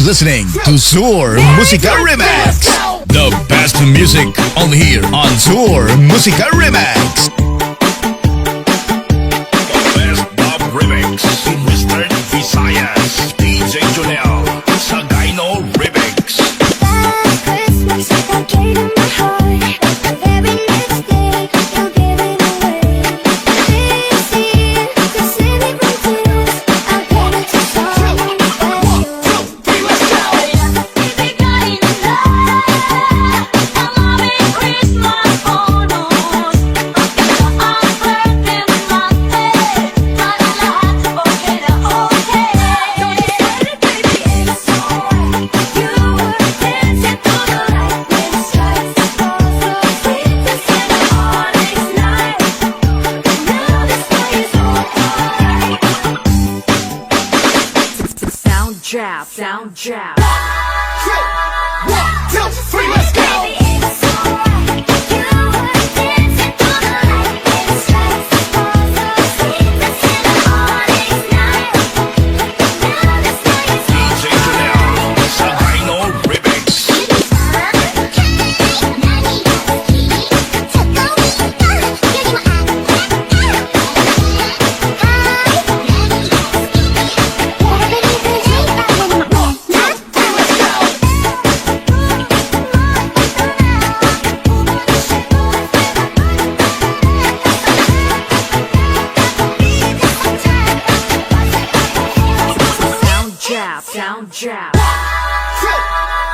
listening to Zormusika Remix. The best music only here on Zormusika Remix. The best dub remix in Western Visayas. DJ Jonel, Sagayno Remix. Last Christmas, I gave you my heart. The very next day, you gave it away. This year, to save me from tears, I'll give it to someone special. 1, 2, 3, let's go! Ibigay na lang ang aming Christmas bonus. Ang birthday natin, para lahat okay na okay. Don't worry, baby, it's alright. You were dancing through the light with stripes. So sweet to spend a holiday night. Now the sky is alright. Sound jab, sound jab. 1, 2, 3, let's go! Baby, it's alright. You were dancing through the light with stripes. So sweet to spend a holiday night. Now the sky is DJ Jonel, Sagayno Remix. Sound jab, sound jab.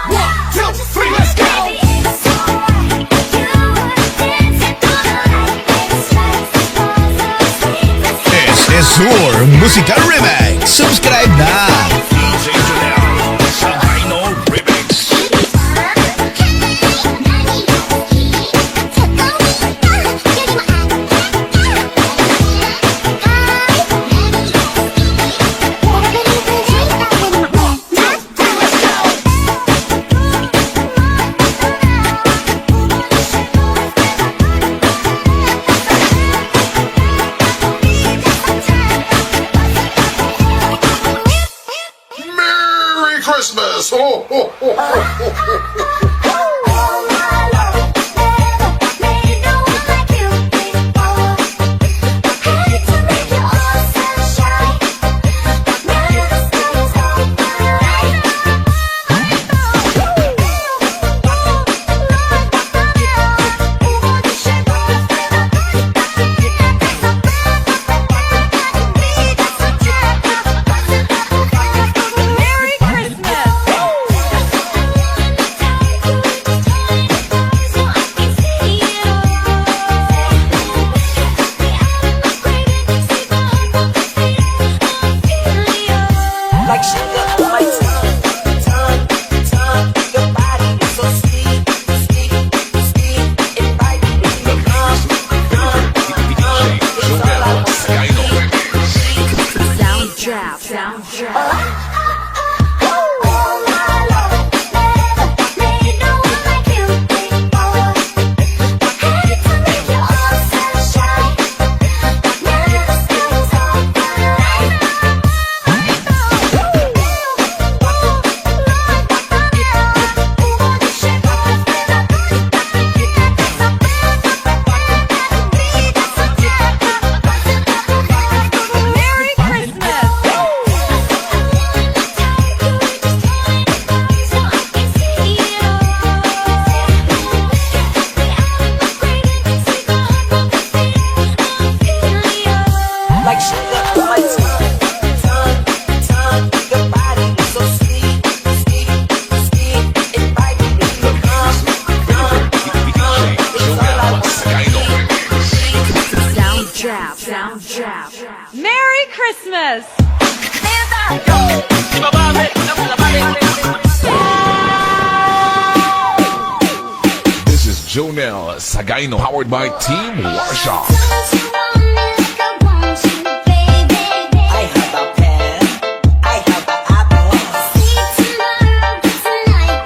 1, 2, 3, let's go! Baby, it's alright. You were dancing through the light with stripes. So sweet to spend This is Zormusika Remix. Subscribe na! DJ Jonel, Sagayno Remix. Merry Christmas! Ho, ho, ho, ho, ho, ho. All my life, never made no one like you before. Hate to make you all sunshine. Now the sky is alright. Merry Christmas! Like sugar on my tongue, your body is so sweet, inviting me to come, it's all I want. Sagayno Remix. Sound jab, sound jab. All my life, never made no one like you before. Hate to make you all sunshine. Now the sky is alright. Merry Christmas! Like sugar on my tongue, your body is so sweet, inviting me to come, it's all I want. Sagayno Remix. Sound jab, sound jab. Merry Christmas! This is Jonel, Sagayno, powered by Team Warsaw. I have a pen, I have an apple. Tonight,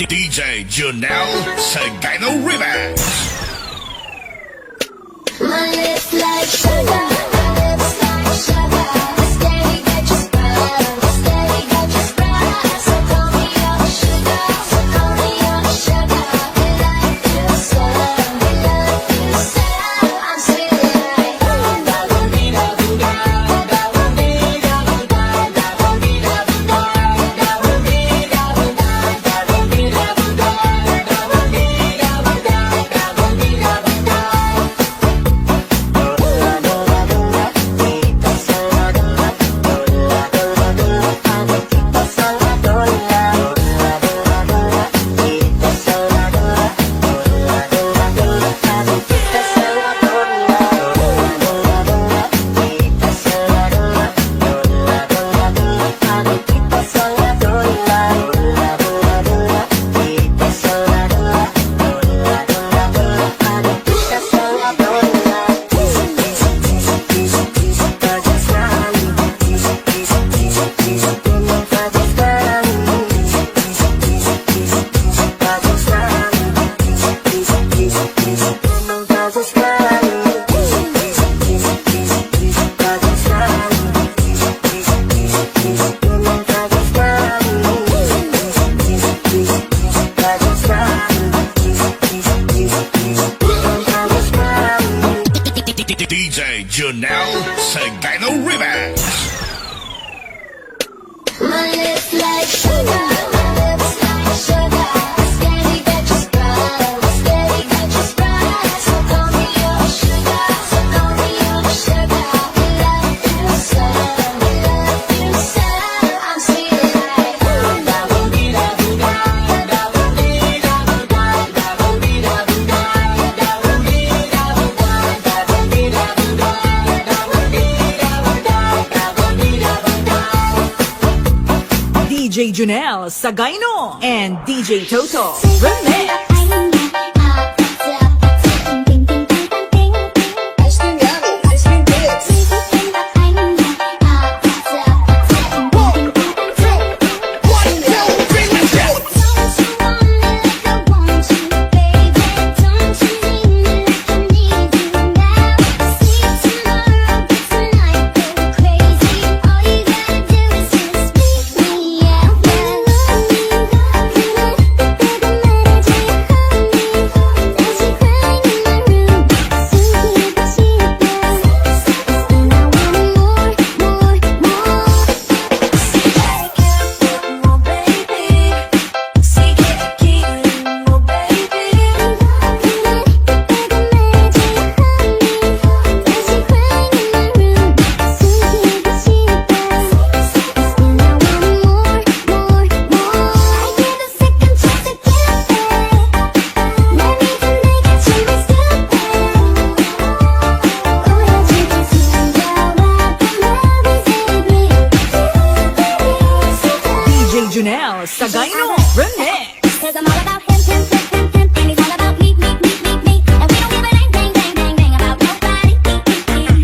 DJ Junel sa Gyno Remix. My lips like sugar, my lips like sugar. Steady, get your sprite, steady, get your sprite. So call me your sugar, so call me your sugar. We like you so, we love you so. I'm sweet like da da dee da doo da, da da dee da doo da, da da dee da doo da, da da dee da doo da, da da dee da doo da, da da dee da doo da, da da dee da doo da. DJ Junel sa Gyno Remix. My lips like sugar, my lips like sugar. Steady, get your sprite, steady, get your sprite. So call me your sugar, so call me your sugar. We love you so, we love you so. I'm sweet like da da dee da doo da, da da dee da doo da, da da dee da doo da, da da dee da doo da, da da dee da doo da, da da dee da doo da, da da dee da doo da. DJ Junel sa Gyno and DJ Toto Remix. Junel sa Gyno Remix. 'Cause I'm all about him, him, him, him, him, and he's all about me, me, me, me, me. And we don't give a dang, dang, dang, dang, dang about nobody.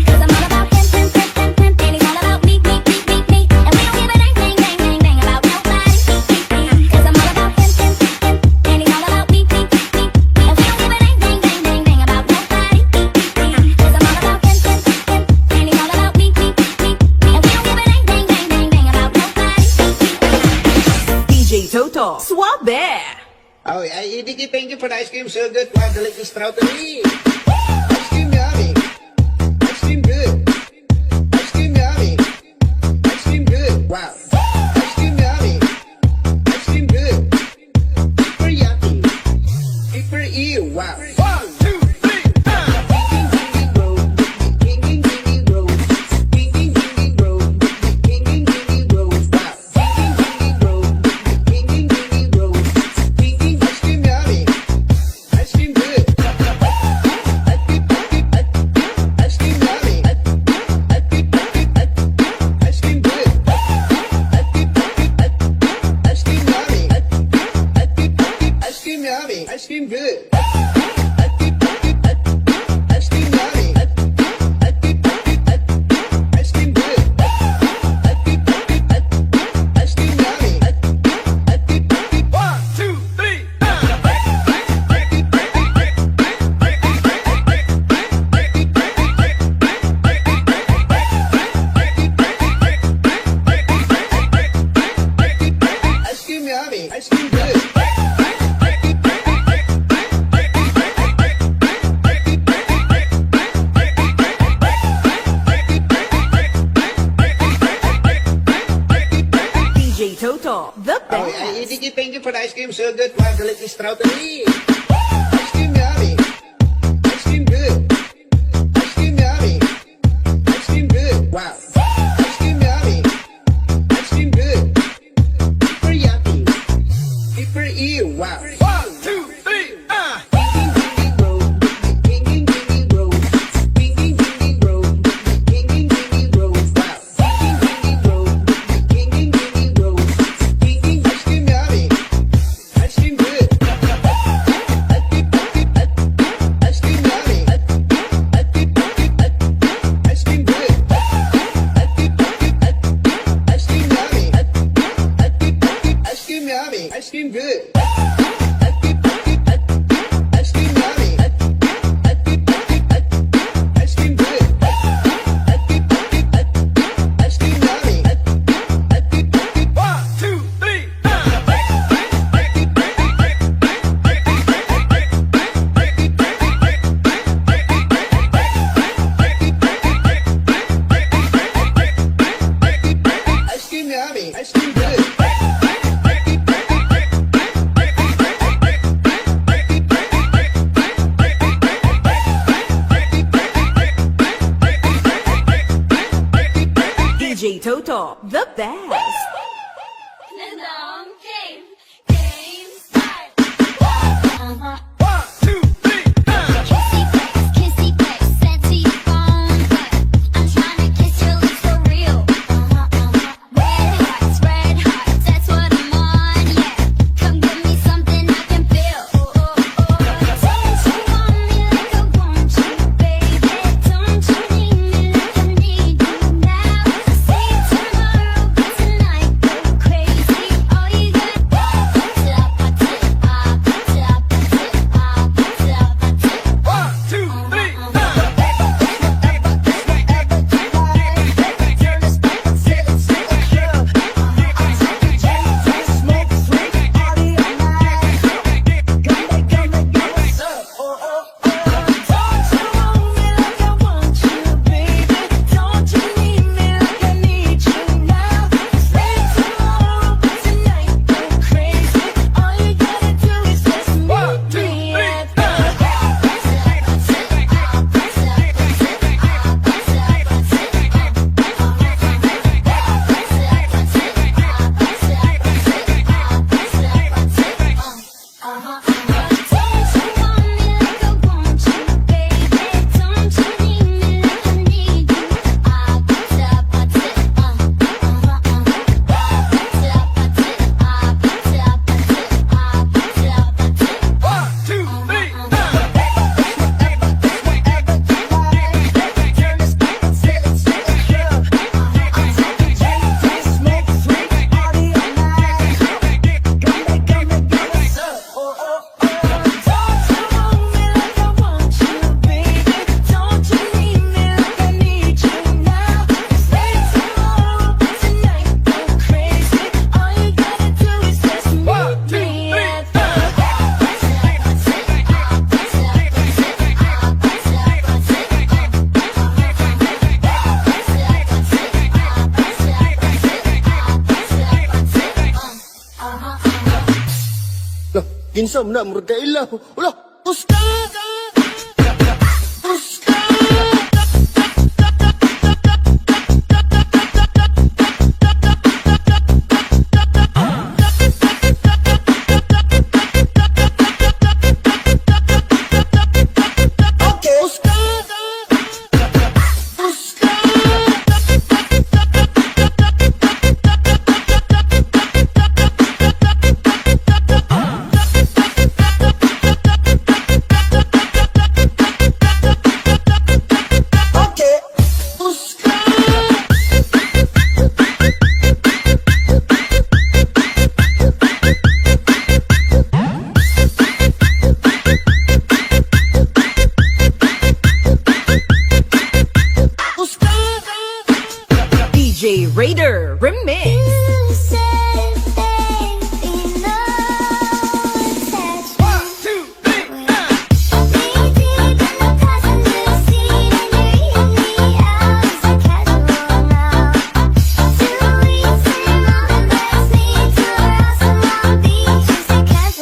'Cause I'm all about him, him, him, him, him, and he's all about me, me, me, me, me. And we don't give a dang, dang, dang, dang, dang about nobody. 'Cause I'm all about him, him, him, and he's all about me, me, me, me. And we don't give a dang, dang, dang, dang, dang about nobody. 'Cause I'm all about him, him, him, and he's all about me, me, me, me. And we don't give a dang, dang, dang, dang, dang about nobody. DJ Toto Suabe. Oh, Dickie, thank you for the ice cream. So good. Wow, delicious strawberry. Ice cream yummy. Ice cream good. Ice cream yummy. Ice cream good. Wow. Ice cream yummy. Ice cream good. Super yummy. Super ew. Wow. 1, 2, 3, Ice cream good. Ice cream yummy. Ice cream good. Ice cream yummy. 1, 2, 3. so good, wow, delicious strawberry. Ice cream yummy. Ice cream good. Ice cream yummy. Ice cream good. Wow. Ice cream yummy. Ice cream good. Super yummy. Super ew. Wow. 1, 2, 3, Ice cream good. Ice cream yummy. Ice cream good. Ice cream yummy. 1, 2, 3. Ice cream yummy. Ice cream good. DJ Toto, the best. Game start. 1, 2, 3. Kissy face, sexy phone, but I'm tryna kiss your lips for real. Red hearts, that's what I'm on, yeah. Come give me something I can feel. Don't you want me like I want you, baby? Don't you need me like I need you now? Say tomorrow, but tonight go crazy. All you got Kinsa man na murag kaila. Ulah, uska. Uska. Okay. Uska. Uska. Okay. Uska. Uska. DJ Raider Remix. You said baby, no attachment. 1, 2, 3. Maybe in the passenger seat and you're in me out as a casual now. 2 weeks in Long Beach, to Long Beach, just a casual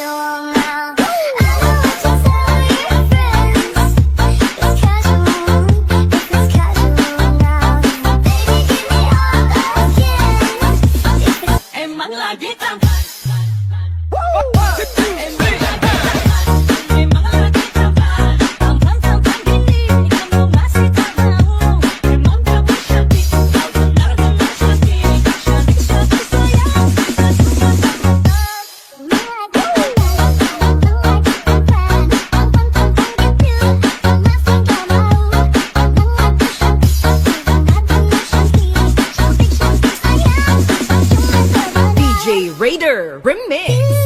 Raider Remix.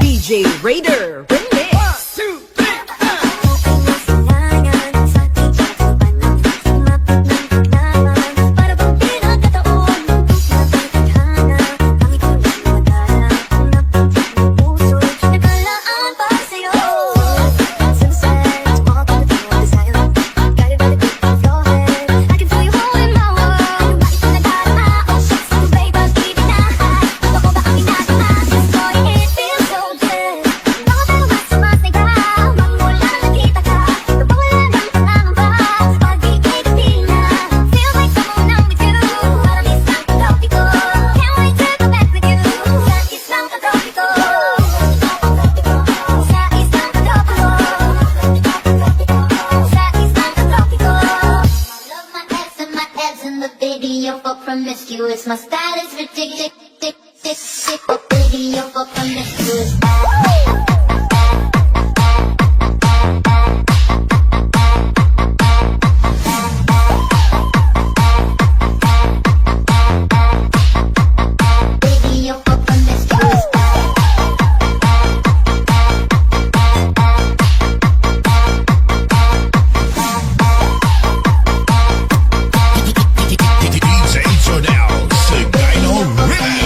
DJ Raider Remix. Promiscuous, my style is ridiculous. Video for promiscuous. Video for promiscuous. DJ Jonel, Sagino Remix.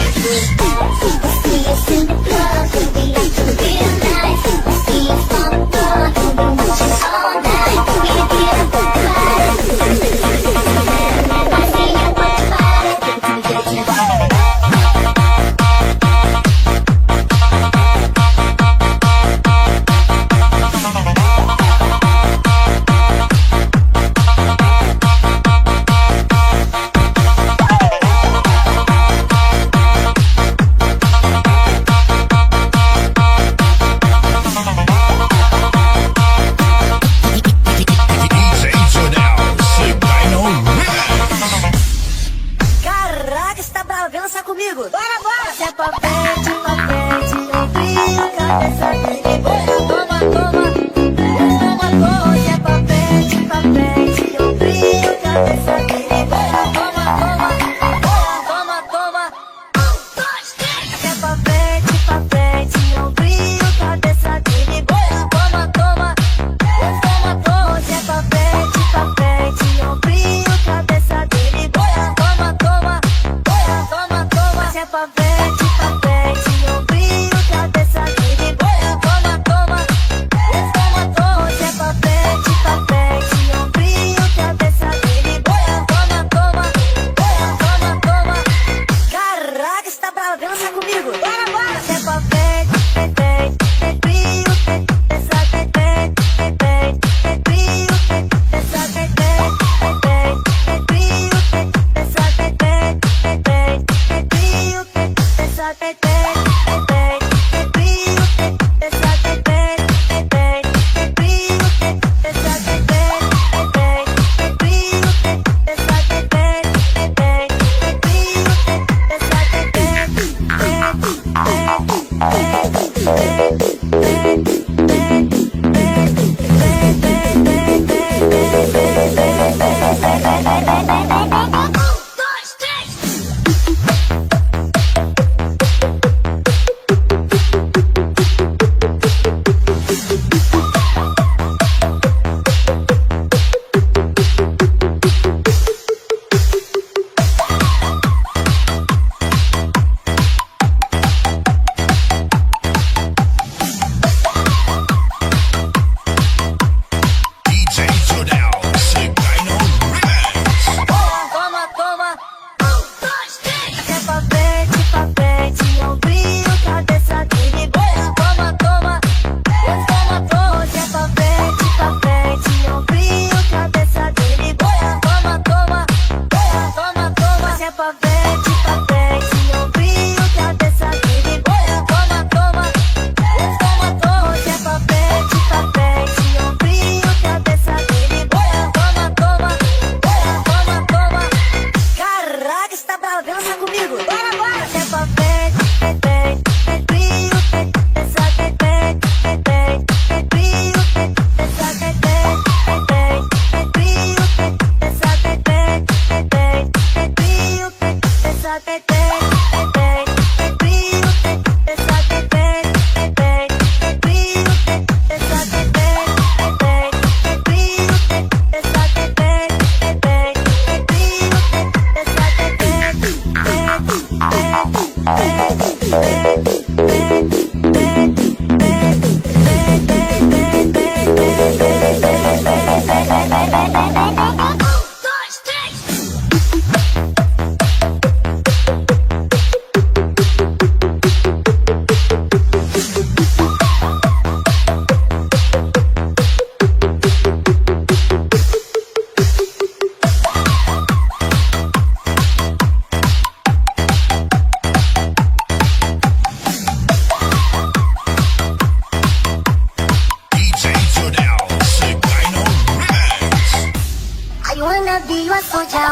왔어 자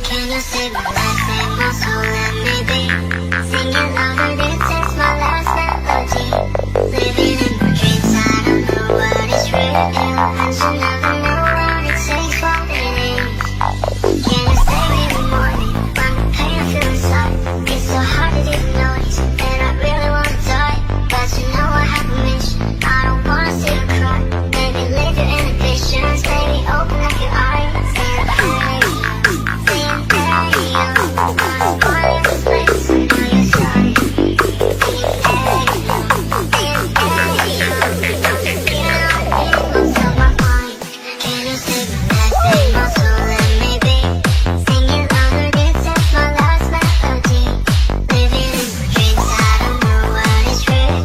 Can you say my last name also let me be Singing louder this is my last melody Living in my dreams I don't know what is real And you never know what it takes what it is Can you stay in the morning when the pain I feel inside It's so hard to notice that I really wanna die But you know I have a mission I don't wanna see you cry Maybe leave your inhibitions Maybe open up your eyes And hey, saying hey, I'm going to this place I know you're sorry Saying hey, saying hey, you know what's on my mind Can you say my last name also let me be Singing louder this is my last melody Living in my dreams I don't know what is real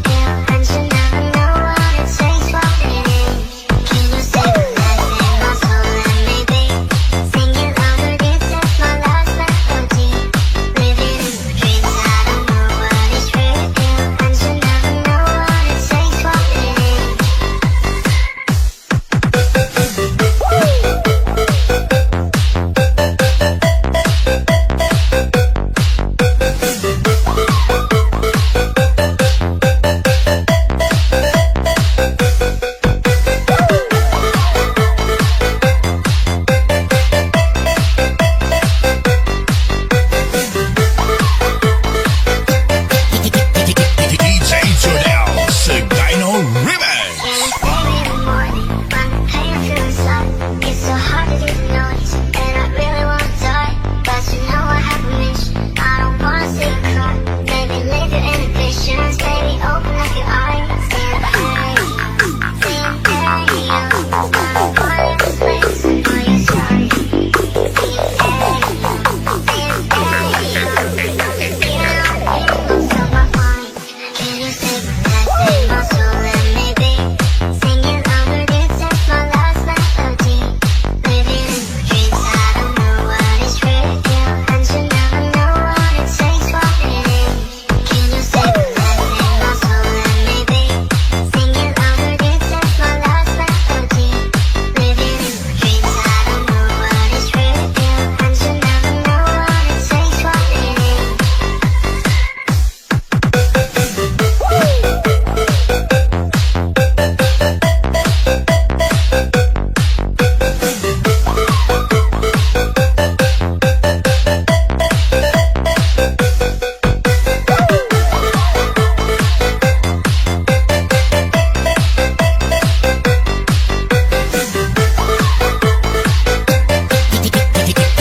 And you never know what it takes what it is Can you say my last name also let me be Singing louder this is my last melody Living in my dreams I don't know what is real And you never know what it takes what it is DJ Jonel sa Gyno Remix. Can you stay in the morning when the pain I feel inside It's so hard to notice that I really wanna die But you know I have a mission I don't wanna see you cry Maybe leave your inhibitions Maybe open up your eyes And hey, saying hey, I'm going to this place I know you're sorry Saying hey, saying hey, you know what's on my mind Can you say my last name also let me be Singing louder this is my last melody Living in my dreams I don't know what is real And you never know what it takes what it is Can you say my last name also let me be Singing louder this is my last melody Living in my dreams I don't know what is real And you never know what it takes what it is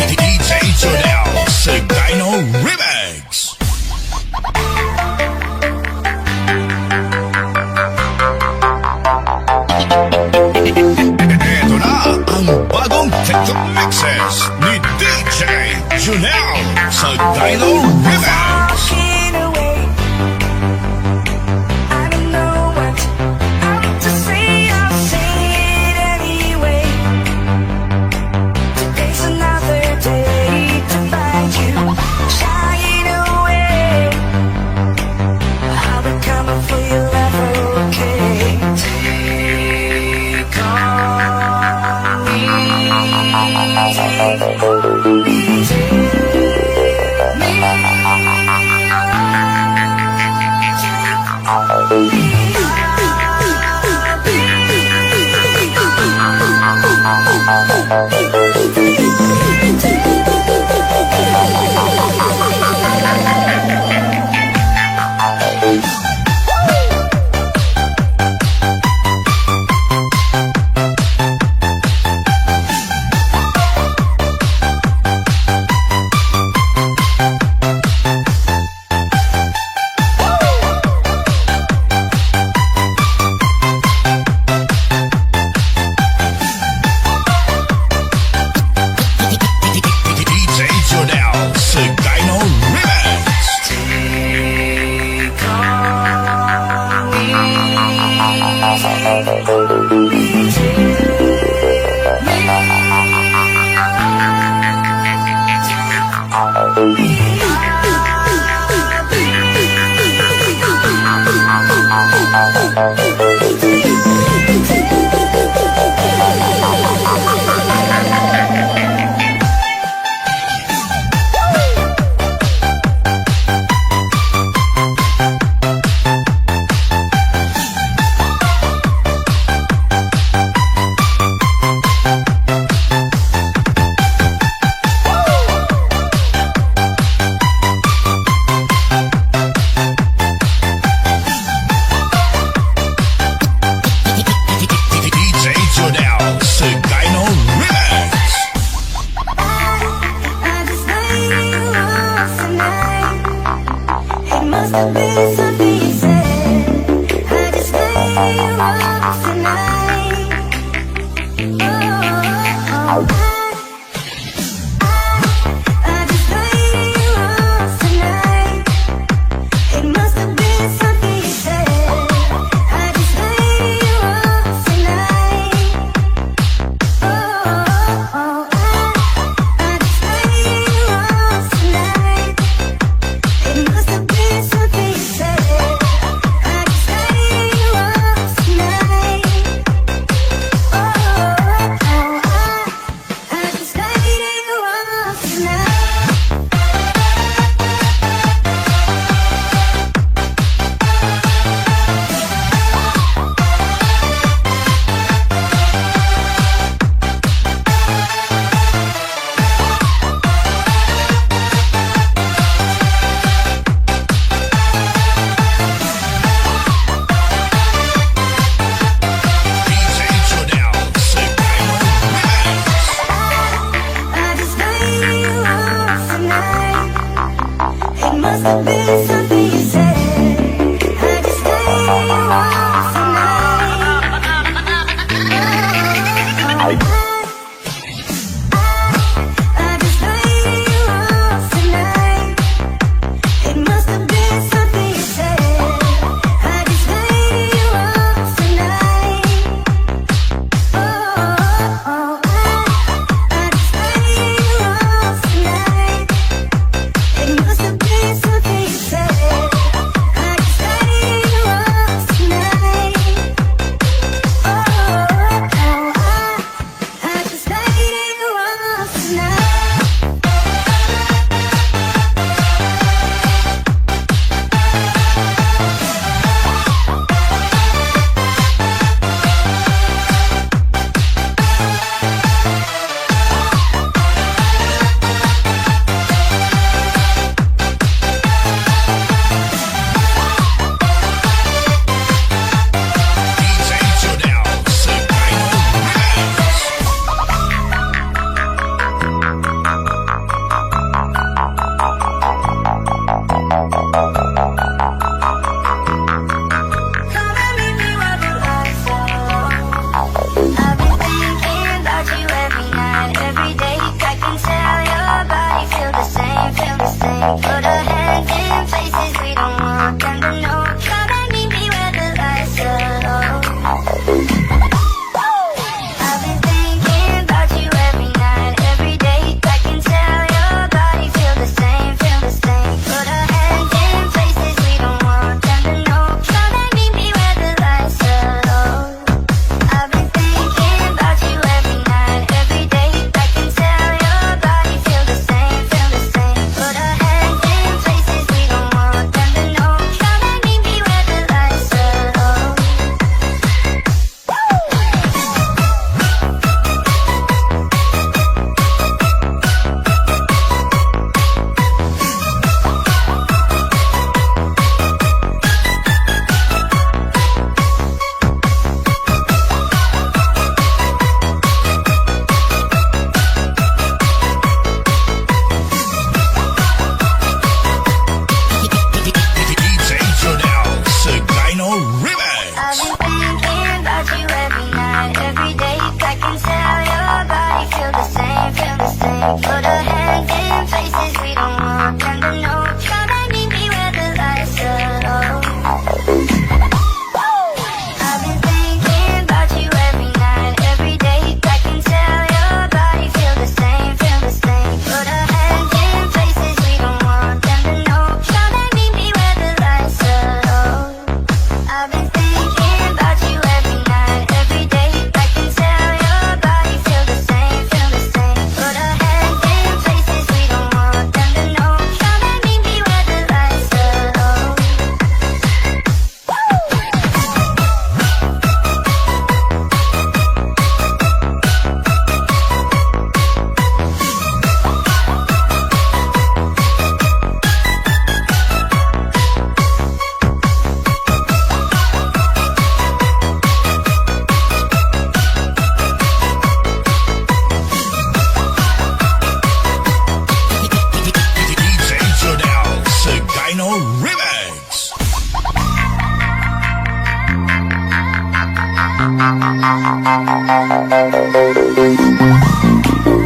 DJ Jonel sa Gyno Remix. Ito na ang bagong TikTok mixes ni DJ Jonel sa Gyno Remix. Walking away. I don't know what I want to say. I'll say it anyway. Today's another day to find you shying away. I'll be coming for your love, okay? Take on me.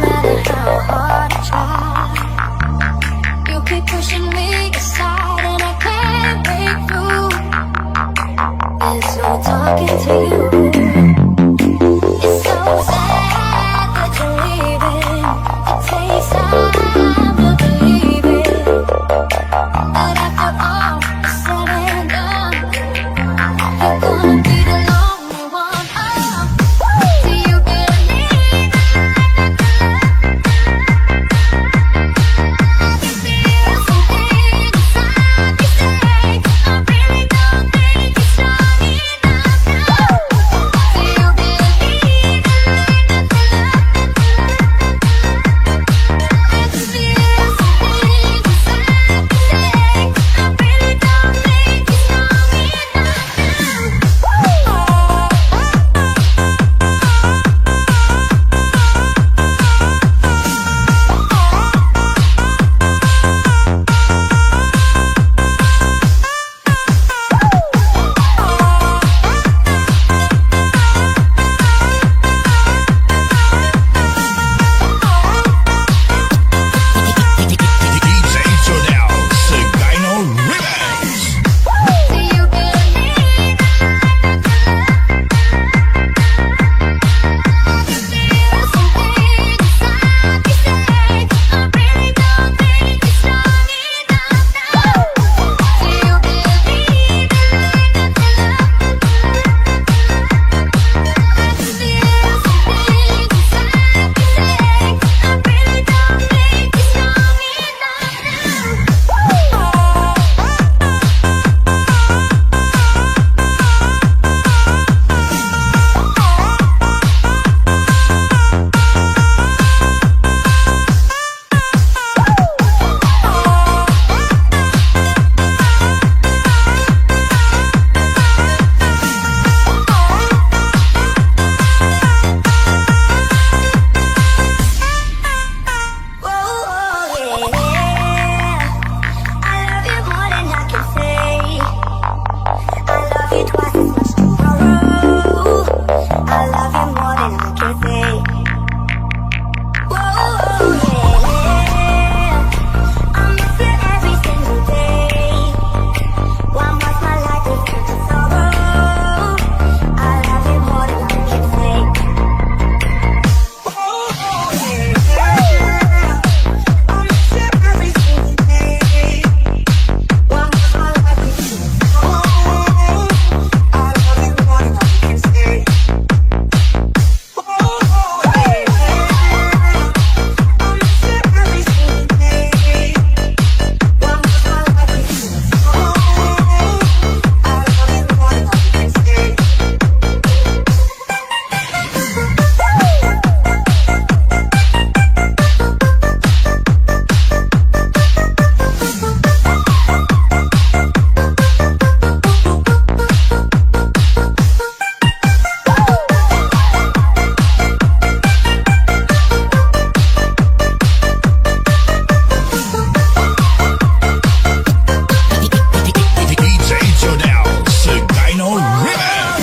matter how hard I try, you keep pushing me aside and I can't break through. It's no talking to you. It's so sad that you're leaving. It takes time to believe it, but after all is said and done, you're gonna be the lonely one. Oh, do you believe I can feel something inside me say I really don't think you're strong enough now? Do you believe I can feel something inside me say I really don't think you're strong DJ Jonel sa Gyno Remix. Do you believe I can feel something inside me say I really don't think you're strong enough now? Do you believe I can feel something inside me say I really don't think you're strong DJ Jonel sa Gyno Remix.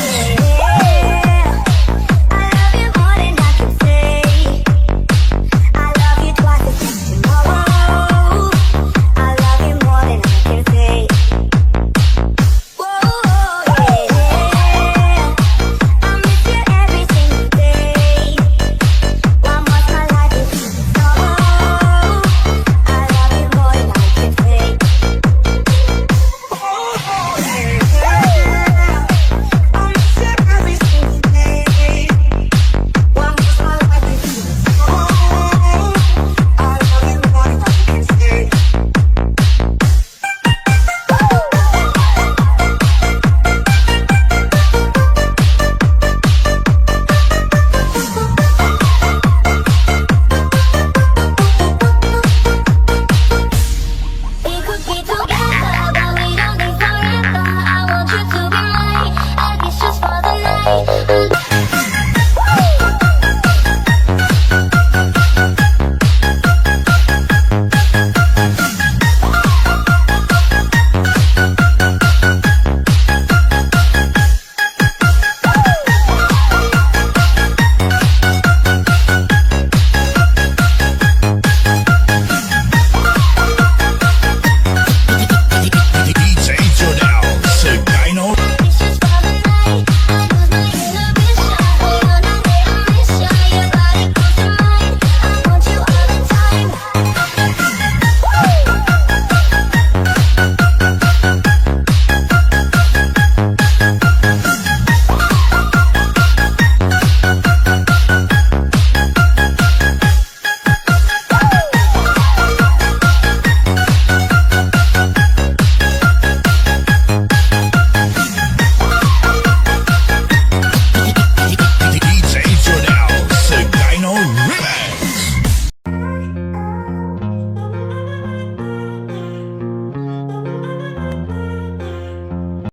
We could be together, but we don't need forever. I want you to be mine, at least just for the night.